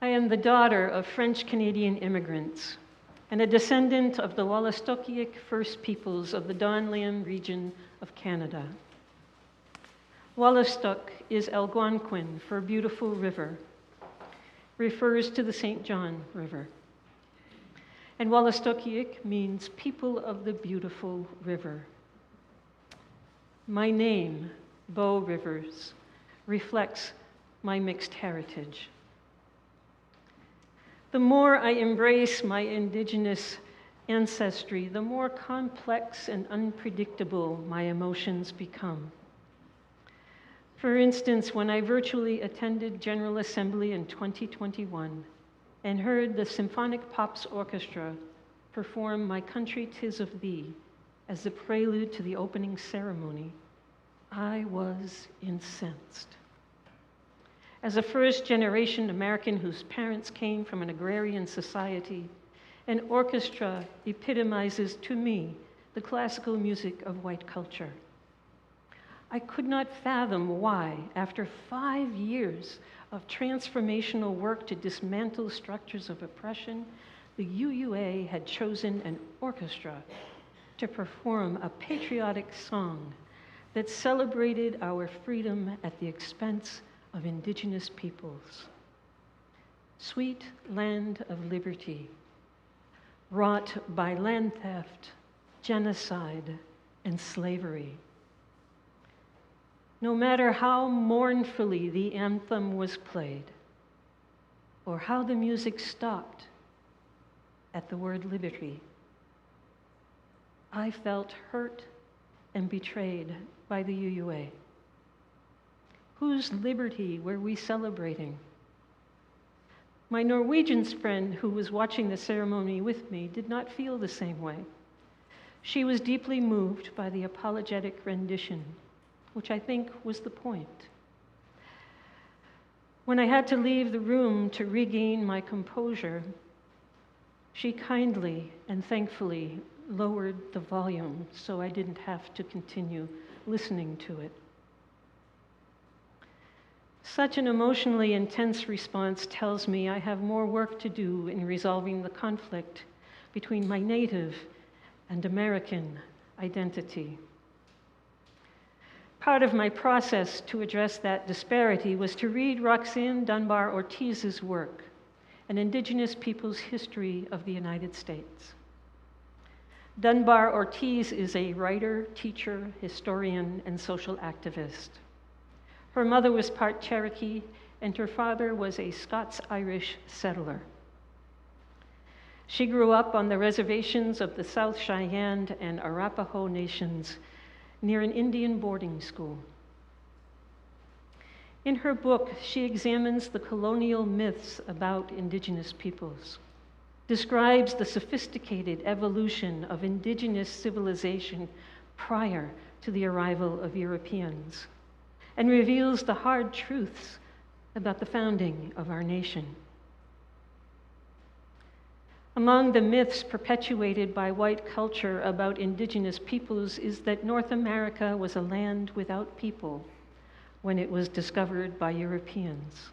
I am the daughter of French-Canadian immigrants and a descendant of the Wolastoqiyik First Peoples of the Donlan region of Canada. Wolastoq is Algonquin for beautiful river, refers to the St. John River. And Wolastoqiyik means people of the beautiful river. My name, Beau Rivers, reflects my mixed heritage. The more I embrace my Indigenous ancestry, the more complex and unpredictable my emotions become. For instance, when I virtually attended General Assembly in 2021 and heard the Symphonic Pops Orchestra perform My Country 'Tis of Thee as the prelude to the opening ceremony, I was incensed. As a first-generation American whose parents came from an agrarian society, an orchestra epitomizes to me the classical music of white culture. I could not fathom why, after 5 years of transformational work to dismantle structures of oppression, the UUA had chosen an orchestra to perform a patriotic song that celebrated our freedom at the expense of Indigenous peoples. Sweet land of liberty, wrought by land theft, genocide, and slavery. No matter how mournfully the anthem was played, or how the music stopped at the word liberty, I felt hurt and betrayed by the UUA. Whose liberty were we celebrating? My Norwegian friend who was watching the ceremony with me did not feel the same way. She was deeply moved by the apologetic rendition, which I think was the point. When I had to leave the room to regain my composure, she kindly and thankfully lowered the volume so I didn't have to continue listening to it. Such an emotionally intense response tells me I have more work to do in resolving the conflict between my native and American identity. Part of my process to address that disparity was to read Roxanne Dunbar Ortiz's work, An Indigenous People's History of the United States. Dunbar Ortiz is a writer, teacher, historian, and social activist. Her mother was part Cherokee, and her father was a Scots-Irish settler. She grew up on the reservations of the South Cheyenne and Arapaho nations near an Indian boarding school. In her book, she examines the colonial myths about Indigenous peoples, describes the sophisticated evolution of Indigenous civilization prior to the arrival of Europeans, and reveals the hard truths about the founding of our nation. Among the myths perpetuated by white culture about Indigenous peoples is that North America was a land without people when it was discovered by Europeans.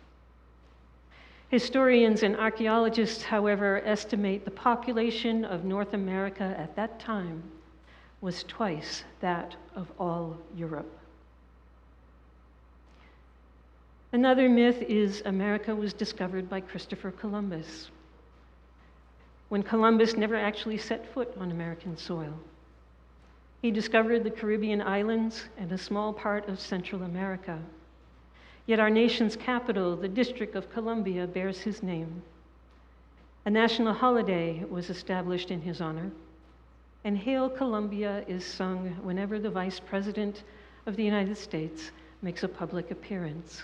Historians and archaeologists, however, estimate the population of North America at that time was twice that of all Europe. Another myth is America was discovered by Christopher Columbus, when Columbus never actually set foot on American soil. He discovered the Caribbean islands and a small part of Central America. Yet our nation's capital, the District of Columbia, bears his name. A national holiday was established in his honor, and Hail Columbia is sung whenever the Vice President of the United States makes a public appearance.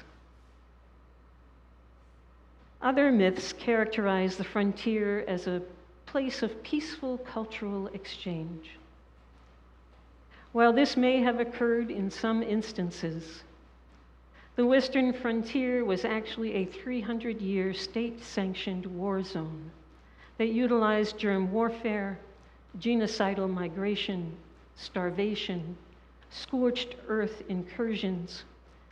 Other myths characterize the frontier as a place of peaceful cultural exchange. While this may have occurred in some instances, the Western frontier was actually a 300-year state-sanctioned war zone that utilized germ warfare, genocidal migration, starvation, scorched earth incursions,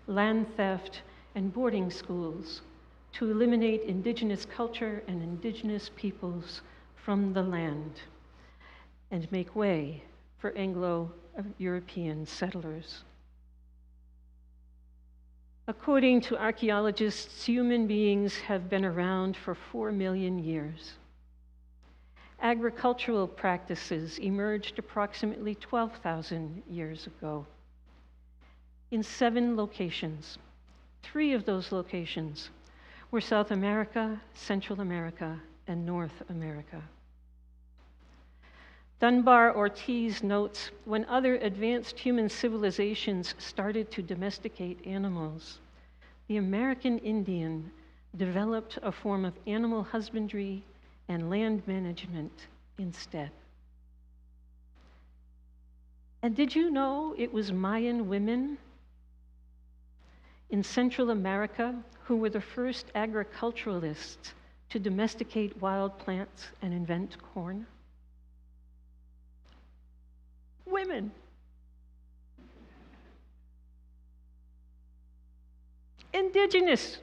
land theft, and boarding schools to eliminate indigenous culture and indigenous peoples from the land and make way for Anglo-European settlers. According to archaeologists, human beings have been around for 4 million years. Agricultural practices emerged approximately 12,000 years ago in 7 locations. 3 of those locations were South America, Central America, and North America. Dunbar-Ortiz notes, when other advanced human civilizations started to domesticate animals, the American Indian developed a form of animal husbandry and land management instead. And did you know it was Mayan women in Central America who were the first agriculturalists to domesticate wild plants and invent corn? Women. Indigenous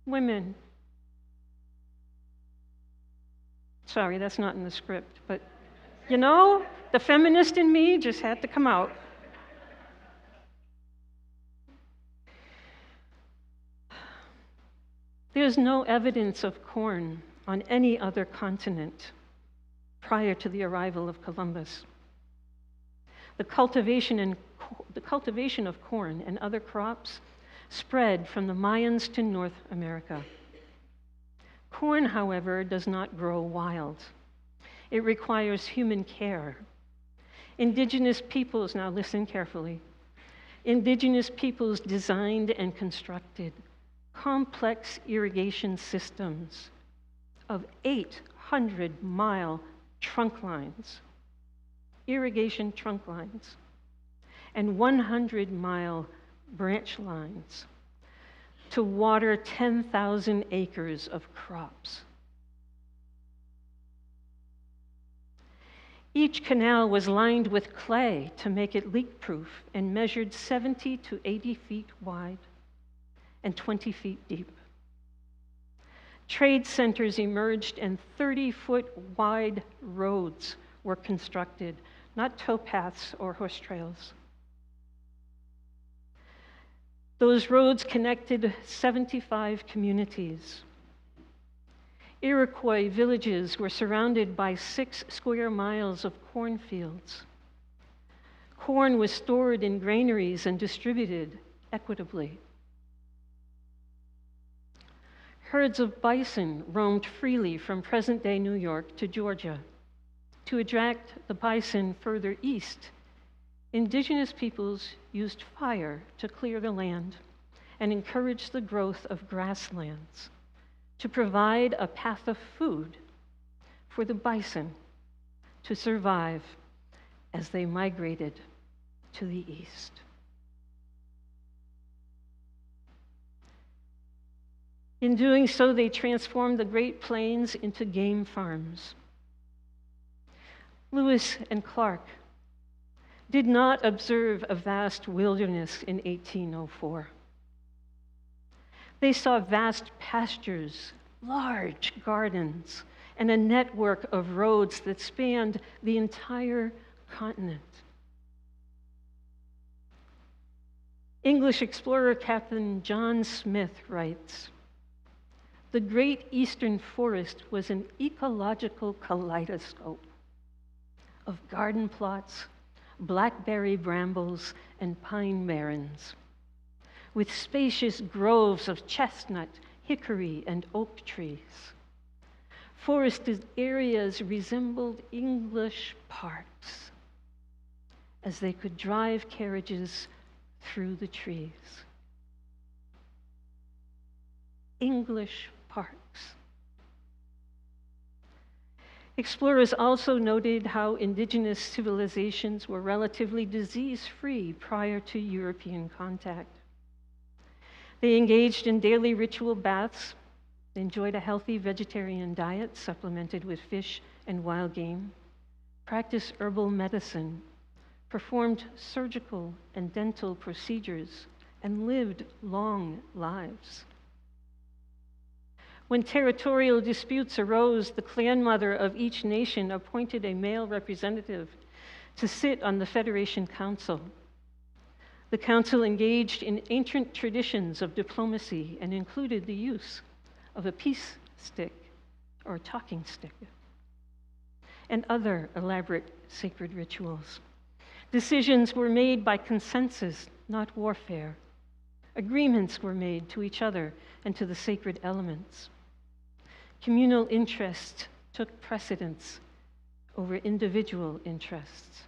women. Sorry, that's not in the script, but you know, the feminist in me just had to come out. There's no evidence of corn on any other continent prior to the arrival of Columbus. The cultivation of corn and other crops spread from the Mayans to North America. Corn, however, does not grow wild. It requires human care. Indigenous peoples, now listen carefully, indigenous peoples designed and constructed complex irrigation systems of 800-mile trunk lines, irrigation trunk lines, and 100-mile branch lines to water 10,000 acres of crops. Each canal was lined with clay to make it leak-proof and measured 70 to 80 feet wide and 20 feet deep. Trade centers emerged and 30-foot wide roads were constructed, not towpaths or horse trails. Those roads connected 75 communities. Iroquois villages were surrounded by 6 square miles of cornfields. Corn was stored in granaries and distributed equitably. Herds of bison roamed freely from present-day New York to Georgia. To attract the bison further east, indigenous peoples used fire to clear the land and encourage the growth of grasslands to provide a path of food for the bison to survive as they migrated to the east. In doing so, they transformed the Great Plains into game farms. Lewis and Clark did not observe a vast wilderness in 1804. They saw vast pastures, large gardens, and a network of roads that spanned the entire continent. English explorer Captain John Smith writes, "The great eastern forest was an ecological kaleidoscope of garden plots, blackberry brambles, and pine barrens, with spacious groves of chestnut, hickory, and oak trees. Forested areas resembled English parks, as they could drive carriages through the trees." English parks. Explorers also noted how indigenous civilizations were relatively disease-free prior to European contact. They engaged in daily ritual baths, they enjoyed a healthy vegetarian diet supplemented with fish and wild game, practiced herbal medicine, performed surgical and dental procedures, and lived long lives. When territorial disputes arose, the clan mother of each nation appointed a male representative to sit on the Federation Council. The council engaged in ancient traditions of diplomacy and included the use of a peace stick or talking stick and other elaborate sacred rituals. Decisions were made by consensus, not warfare. Agreements were made to each other and to the sacred elements. Communal interest took precedence over individual interests.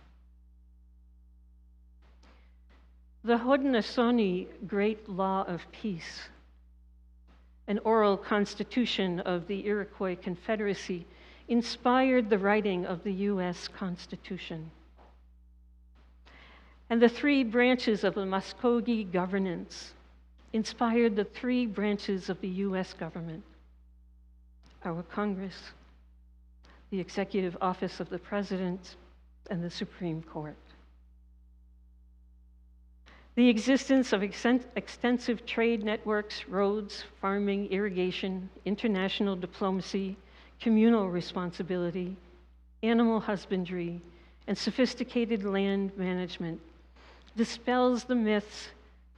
The Haudenosaunee Great Law of Peace, an oral constitution of the Iroquois Confederacy, inspired the writing of the U.S. Constitution. And the three branches of the Muskogee governance inspired the three branches of the U.S. government: our Congress, the Executive Office of the President, and the Supreme Court. The existence of extensive trade networks, roads, farming, irrigation, international diplomacy, communal responsibility, animal husbandry, and sophisticated land management dispels the myths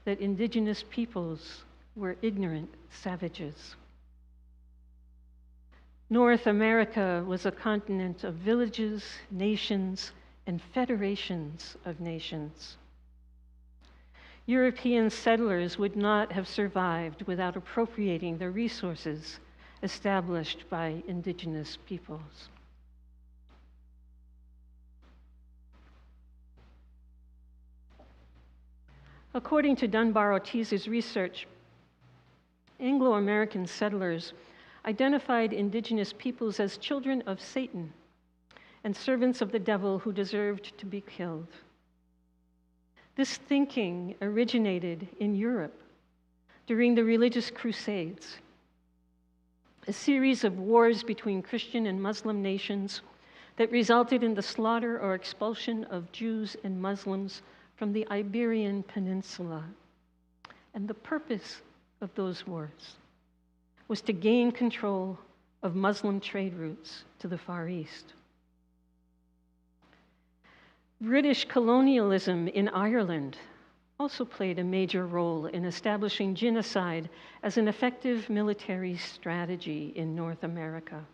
that indigenous peoples were ignorant savages. North America was a continent of villages, nations, and federations of nations. European settlers would not have survived without appropriating the resources established by indigenous peoples. According to Dunbar-Ortiz's research, Anglo-American settlers identified indigenous peoples as children of Satan and servants of the devil who deserved to be killed. This thinking originated in Europe during the religious crusades, a series of wars between Christian and Muslim nations that resulted in the slaughter or expulsion of Jews and Muslims from the Iberian Peninsula. And the purpose of those wars was to gain control of Muslim trade routes to the Far East. British colonialism in Ireland also played a major role in establishing genocide as an effective military strategy in North America.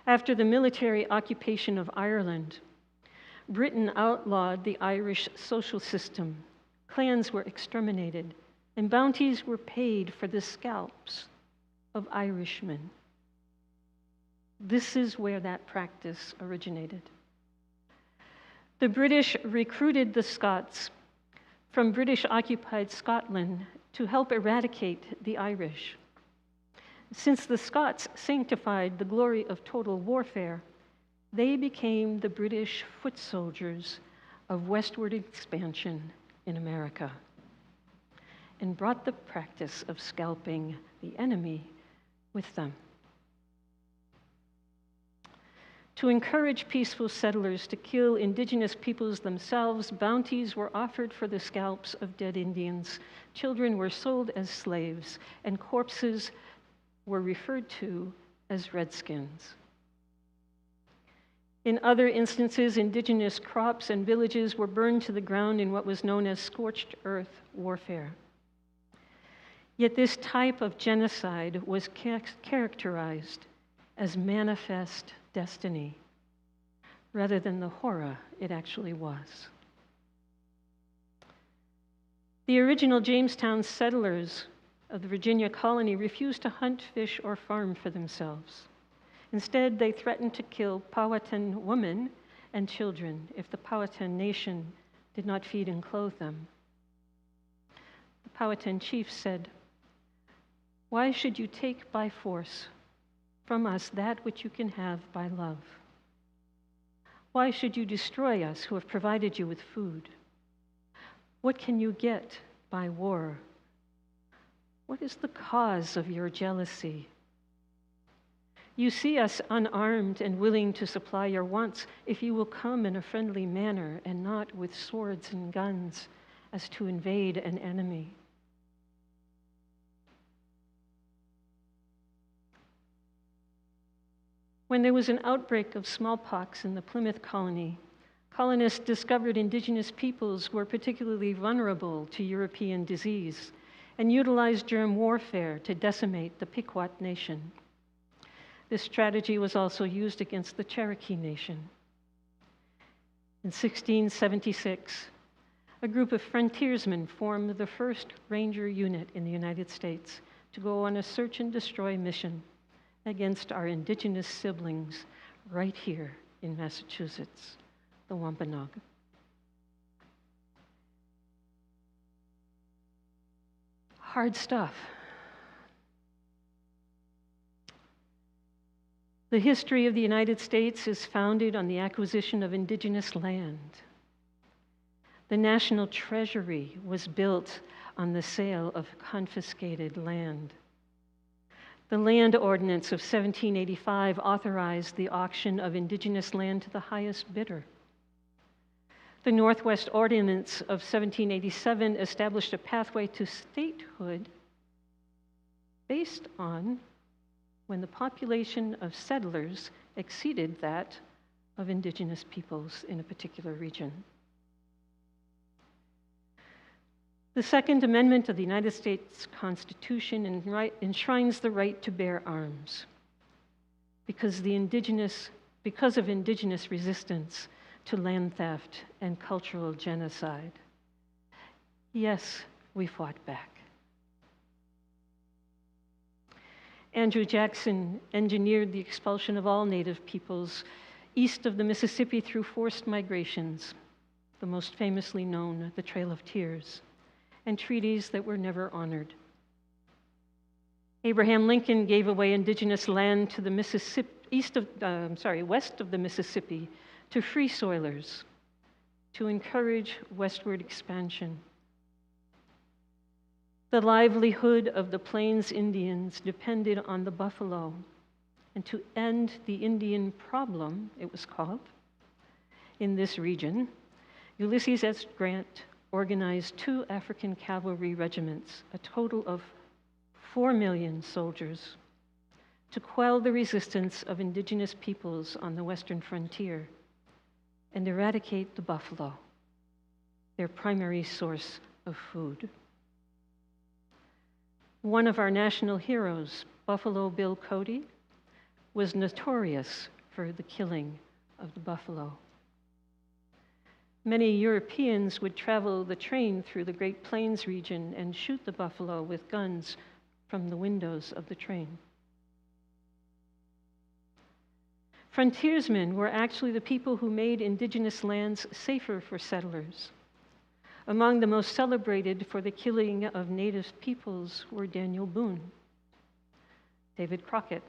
After the military occupation of Ireland, Britain outlawed the Irish social system. Clans were exterminated, and bounties were paid for the scalps of Irishmen. This is where that practice originated. The British recruited the Scots from British-occupied Scotland to help eradicate the Irish. Since the Scots sanctified the glory of total warfare, they became the British foot soldiers of westward expansion in America and brought the practice of scalping the enemy with them. To encourage peaceful settlers to kill indigenous peoples themselves, bounties were offered for the scalps of dead Indians. Children were sold as slaves, and corpses were referred to as redskins. In other instances, indigenous crops and villages were burned to the ground in what was known as scorched earth warfare. Yet this type of genocide was characterized as manifest destiny, rather than the horror it actually was. The original Jamestown settlers of the Virginia colony refused to hunt, fish, or farm for themselves. Instead, they threatened to kill Powhatan women and children if the Powhatan nation did not feed and clothe them. The Powhatan chief said, "Why should you take by force from us that which you can have by love? Why should you destroy us who have provided you with food? What can you get by war? What is the cause of your jealousy? You see us unarmed and willing to supply your wants if you will come in a friendly manner and not with swords and guns as to invade an enemy." When there was an outbreak of smallpox in the Plymouth colony, colonists discovered indigenous peoples were particularly vulnerable to European disease and utilized germ warfare to decimate the Pequot Nation. This strategy was also used against the Cherokee Nation. In 1676, a group of frontiersmen formed the first ranger unit in the United States to go on a search and destroy mission against our indigenous siblings right here in Massachusetts, the Wampanoag. Hard stuff. The history of the United States is founded on the acquisition of indigenous land. The national treasury was built on the sale of confiscated land. The Land Ordinance of 1785 authorized the auction of indigenous land to the highest bidder. The Northwest Ordinance of 1787 established a pathway to statehood based on when the population of settlers exceeded that of indigenous peoples in a particular region. The Second Amendment of the United States Constitution enshrines the right to bear arms because of indigenous resistance to land theft and cultural genocide. Yes, we fought back. Andrew Jackson engineered the expulsion of all Native peoples east of the Mississippi through forced migrations, the most famously known, the Trail of Tears, and treaties that were never honored. Abraham Lincoln gave away indigenous land to the west of the Mississippi to free soilers to encourage westward expansion. The livelihood of the Plains Indians depended on the buffalo, and to end the Indian problem, it was called, in this region, Ulysses S. Grant organized 2 African cavalry regiments, a total of 4 million soldiers, to quell the resistance of indigenous peoples on the western frontier and eradicate the buffalo, their primary source of food. One of our national heroes, Buffalo Bill Cody, was notorious for the killing of the buffalo. Many Europeans would travel the train through the Great Plains region and shoot the buffalo with guns from the windows of the train. Frontiersmen were actually the people who made indigenous lands safer for settlers. Among the most celebrated for the killing of Native peoples were Daniel Boone, David Crockett,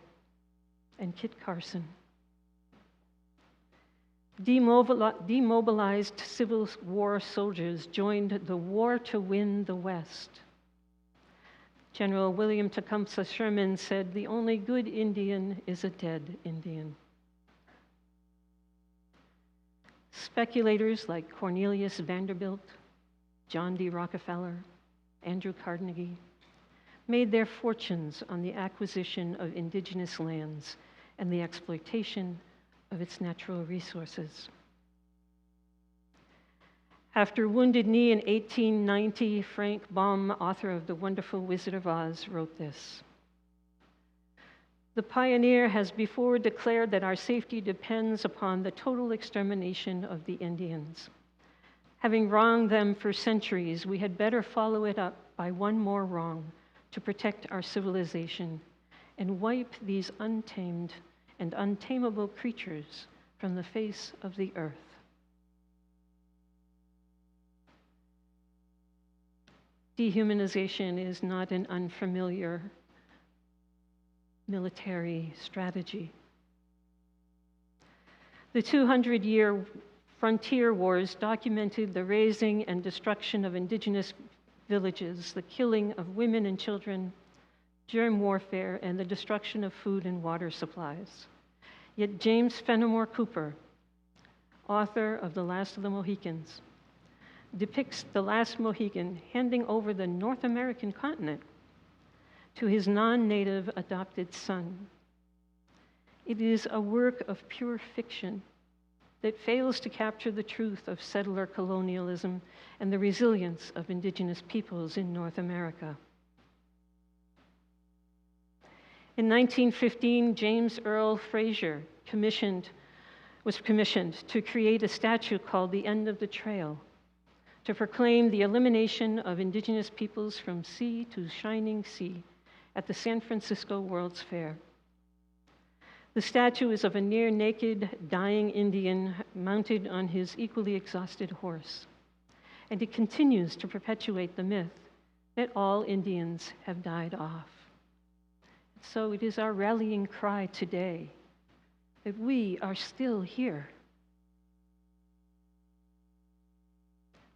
and Kit Carson. Demobilized Civil War soldiers joined the war to win the West. General William Tecumseh Sherman said, "The only good Indian is a dead Indian." Speculators like Cornelius Vanderbilt, John D. Rockefeller, Andrew Carnegie made their fortunes on the acquisition of indigenous lands and the exploitation of its natural resources. After Wounded Knee in 1890, Frank Baum, author of The Wonderful Wizard of Oz, wrote this: "The pioneer has before declared that our safety depends upon the total extermination of the Indians. Having wronged them for centuries, we had better follow it up by one more wrong to protect our civilization and wipe these untamed and untamable creatures from the face of the earth." Dehumanization is not an unfamiliar military strategy. The 200-year frontier wars documented the raising and destruction of indigenous villages, the killing of women and children, germ warfare, and the destruction of food and water supplies. Yet James Fenimore Cooper, author of The Last of the Mohicans, depicts the last Mohican handing over the North American continent to his non-native adopted son. It is a work of pure fiction that fails to capture the truth of settler colonialism and the resilience of indigenous peoples in North America. In 1915, James Earl Fraser was commissioned to create a statue called The End of the Trail, to proclaim the elimination of indigenous peoples from sea to shining sea at the San Francisco World's Fair. The statue is of a near-naked, dying Indian mounted on his equally exhausted horse, and it continues to perpetuate the myth that all Indians have died off. So it is our rallying cry today that we are still here.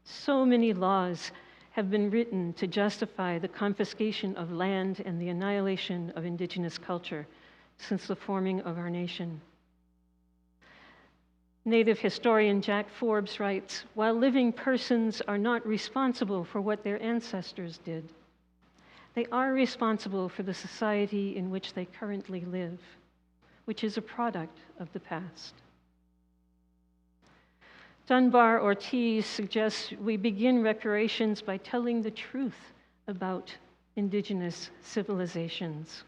So many laws have been written to justify the confiscation of land and the annihilation of indigenous culture since the forming of our nation. Native historian Jack Forbes writes, "While living persons are not responsible for what their ancestors did, they are responsible for the society in which they currently live, which is a product of the past." Dunbar Ortiz suggests we begin reparations by telling the truth about indigenous civilizations,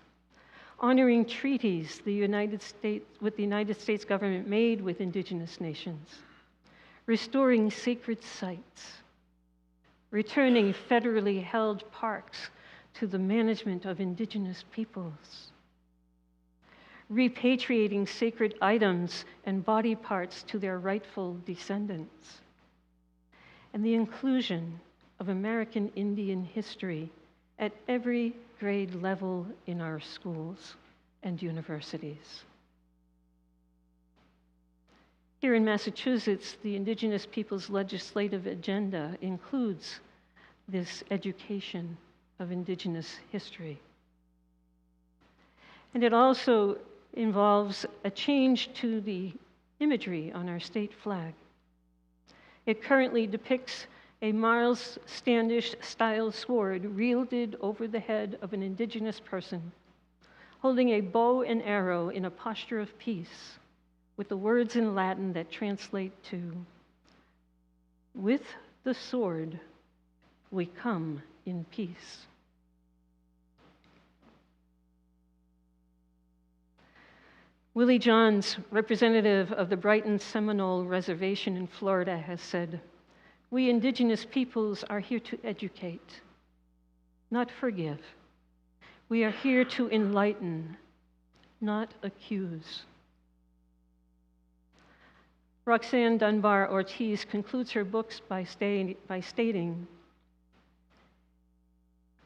honoring treaties with the United States government made with indigenous nations, restoring sacred sites, returning federally held parks to the management of indigenous peoples, repatriating sacred items and body parts to their rightful descendants, and the inclusion of American Indian history at every grade level in our schools and universities. Here in Massachusetts, the Indigenous Peoples legislative agenda includes this education of Indigenous history. And it also involves a change to the imagery on our state flag. It currently depicts a Miles Standish-style sword wielded over the head of an indigenous person, holding a bow and arrow in a posture of peace, with the words in Latin that translate to, "With the sword, we come in peace." Willie Johns, representative of the Brighton Seminole Reservation in Florida, has said, "We indigenous peoples are here to educate, not forgive. We are here to enlighten, not accuse." Roxanne Dunbar Ortiz concludes her books by stating,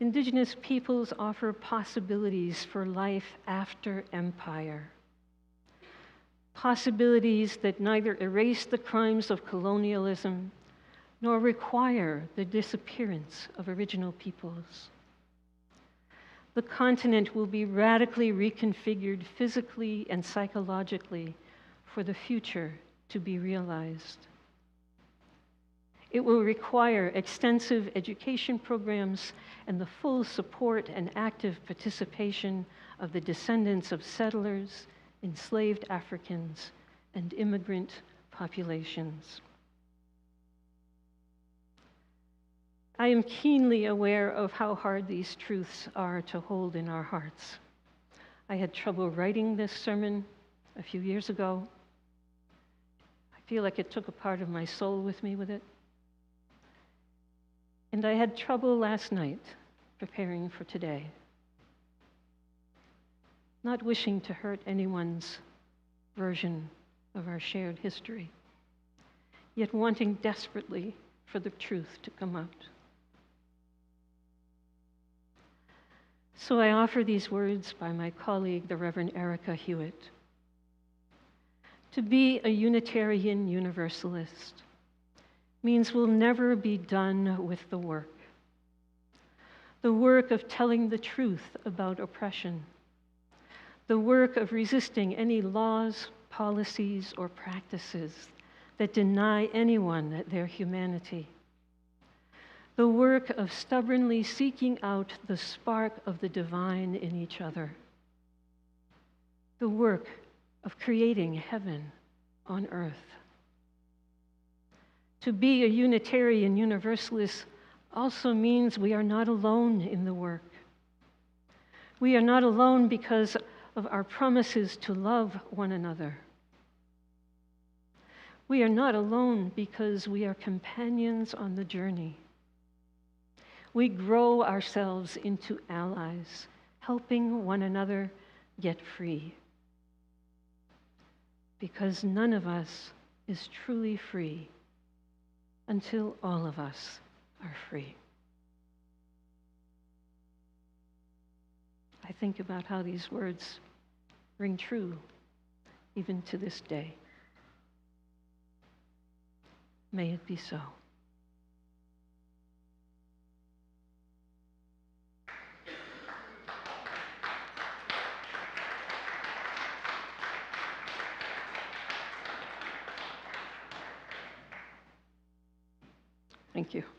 "Indigenous peoples offer possibilities for life after empire. Possibilities that neither erase the crimes of colonialism nor require the disappearance of original peoples. The continent will be radically reconfigured physically and psychologically for the future to be realized. It will require extensive education programs and the full support and active participation of the descendants of settlers, enslaved Africans, and immigrant populations." I am keenly aware of how hard these truths are to hold in our hearts. I had trouble writing this sermon a few years ago. I feel like it took a part of my soul with me with it. And I had trouble last night preparing for today, not wishing to hurt anyone's version of our shared history, yet wanting desperately for the truth to come out. So I offer these words by my colleague, the Reverend Erica Hewitt. To be a Unitarian Universalist means we'll never be done with the work of telling the truth about oppression, the work of resisting any laws, policies, or practices that deny anyone their humanity, the work of stubbornly seeking out the spark of the divine in each other, the work of creating heaven on earth. To be a Unitarian Universalist also means we are not alone in the work. We are not alone because of our promises to love one another. We are not alone because we are companions on the journey. We grow ourselves into allies, helping one another get free. Because none of us is truly free until all of us are free. I think about how these words ring true even to this day. May it be so. Thank you.